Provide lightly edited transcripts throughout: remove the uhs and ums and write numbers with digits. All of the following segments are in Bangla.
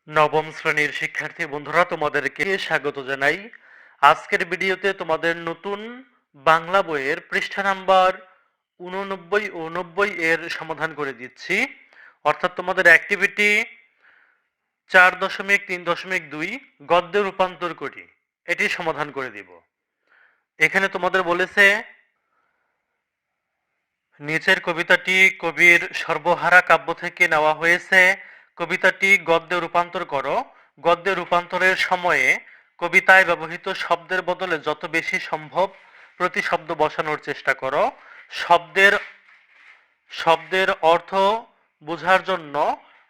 নবম শ্রেণীর শিক্ষার্থী বন্ধুরা, তোমাদেরকে স্বাগত জানাই। আজকের ভিডিওতে তোমাদের নতুন বাংলা বইয়ের পৃষ্ঠা নাম্বার 89 ও 90 এর সমাধান করে দিচ্ছি। অর্থাৎ তোমাদের অ্যাক্টিভিটি 4.3.2 গদ্যে রূপান্তর করি, এটি সমাধান করে দিব। এখানে তোমাদের বলেছে নিচের কবিতাটি কবির সর্বহারা কাব্য থেকে নেওয়া হয়েছে। কবিতাটি গদ্যে রূপান্তর করো। গদ্যে রূপান্তরের সময়ে কবিতায় ব্যবহৃত শব্দের বদলে যত বেশি সম্ভব প্রতিশব্দ বসানোর চেষ্টা করো। শব্দের শব্দের অর্থ বোঝার জন্য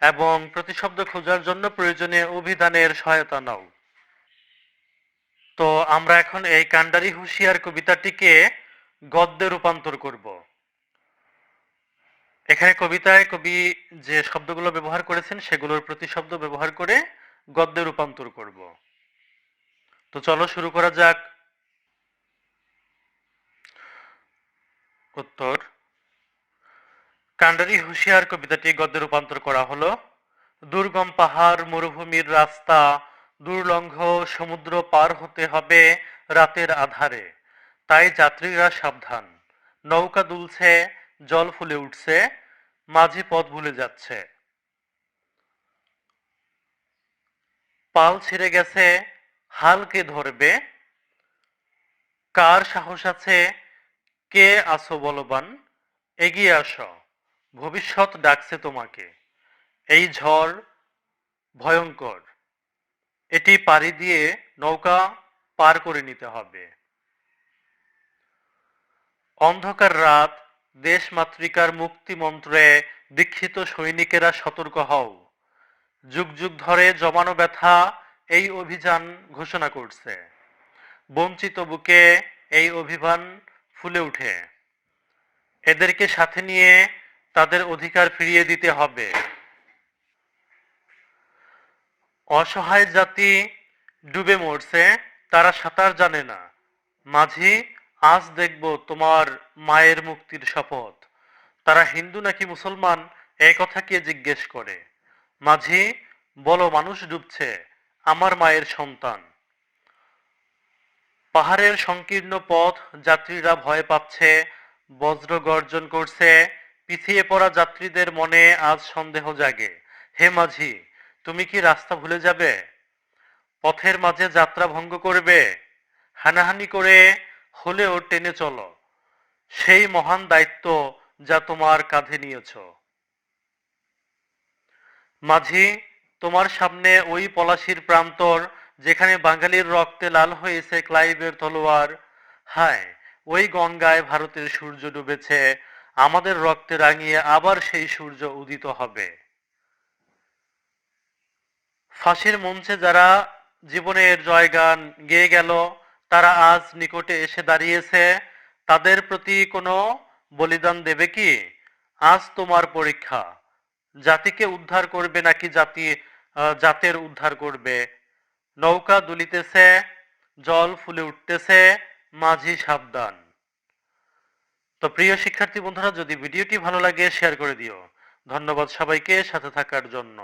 এবং প্রতিশব্দ খোঁজার জন্য প্রয়োজনীয় অভিধানের সহায়তা নাও। তো আমরা এখন এই কান্ডারি হুঁশিয়ার কবিতাটিকে গদ্যে রূপান্তর করব। এখানে কবিতায় কবি যে শব্দগুলো ব্যবহার করেছেন সেগুলোর প্রতিশব্দ ব্যবহার করে গদ্যে রূপান্তর করব। তো চলো শুরু করা যাক। উত্তর: কান্ডারি হুঁশিয়ার কবিতাটি গদ্যে রূপান্তর করা হলো। দুর্গম পাহাড়, মরুভূমির রাস্তা, দুর্লঙ্ঘ সমুদ্র পার হতে হবে রাতের আধারে, তাই যাত্রীরা সাবধান। নৌকা দুলছে, জল ফুলে উঠছে, মাঝি পথ ভুলে যাচ্ছে। পাল ছিঁড়ে গেছে, হাল কে ধরবে? কার সাহস আছে, কে আছো বলবান? এগিয়ে আসো, ভবিষ্যৎ ডাকছে তোমাকে। এই ঝড় ভয়ঙ্কর, এটি পাড়ি দিয়ে নৌকা পার করে নিতে হবে। অন্ধকার রাত, দেশমাতৃকার মুক্তি মন্ত্রে দীক্ষিত সৈনিকেরা সতর্ক হও। যুগ যুগ ধরে জমানো ব্যথা এই অভিযান ঘোষণা করছে। বঞ্চিত বুকে এই অভিযান ফুলে উঠে। এদেরকে সাথে নিয়ে তাদের অধিকার ফিরিয়ে দিতে হবে। অসহায় জাতি ডুবে মরছে, তারা সাঁতার জানে না। মাঝি, আজ দেখব তোমার মায়ের মুক্তির শপথ। তারা হিন্দু নাকি মুসলমান এ কথা কে জিজ্ঞেস করে? মাঝি, বলো মানুষ ডুবছে, আমার মায়ের সন্তান। পাহাড়ের সংকীর্ণ পথ, যাত্রীরা ভয় পাচ্ছে, বজ্র গর্জন করছে। পিছিয়ে পড়া যাত্রীদের মনে আজ সন্দেহ জাগে। হে মাঝি, তুমি কি রাস্তা ভুলে যাবে? পথের মাঝে যাত্রা ভঙ্গ করবে? হানাহানি করে হলেও টেনে চলো সেই মহান দায়িত্ব যা তোমার কাঁধে নিয়েছ। মাঝি, তোমার সামনে ওই পলাশির প্রান্তর, যেখানে বাঙালির রক্তে লাল হয়েছে ক্লাইভের তলোয়ার। হায়, ওই গঙ্গায় ভারতের সূর্য ডুবেছে, আমাদের রক্তে রাঙিয়ে আবার সেই সূর্য উদিত হবে। ফাঁসির মঞ্চে যারা জীবনের জয়গান গেয়ে গেল, তারা আজ নিকটে এসে দাঁড়িয়েছে। তাদের প্রতি কোনো বলিদান দেবে কি? আজ তোমার পরীক্ষা। জাতিকে উদ্ধার করবে নাকি জাতের উদ্ধার করবে? নৌকা দুলিতেছে, জল ফুলে উঠতেছে, মাঝি সাবধান। তো প্রিয় শিক্ষার্থী বন্ধুরা, যদি ভিডিওটি ভালো লাগে শেয়ার করে দিও। ধন্যবাদ সবাইকে সাথে থাকার জন্য।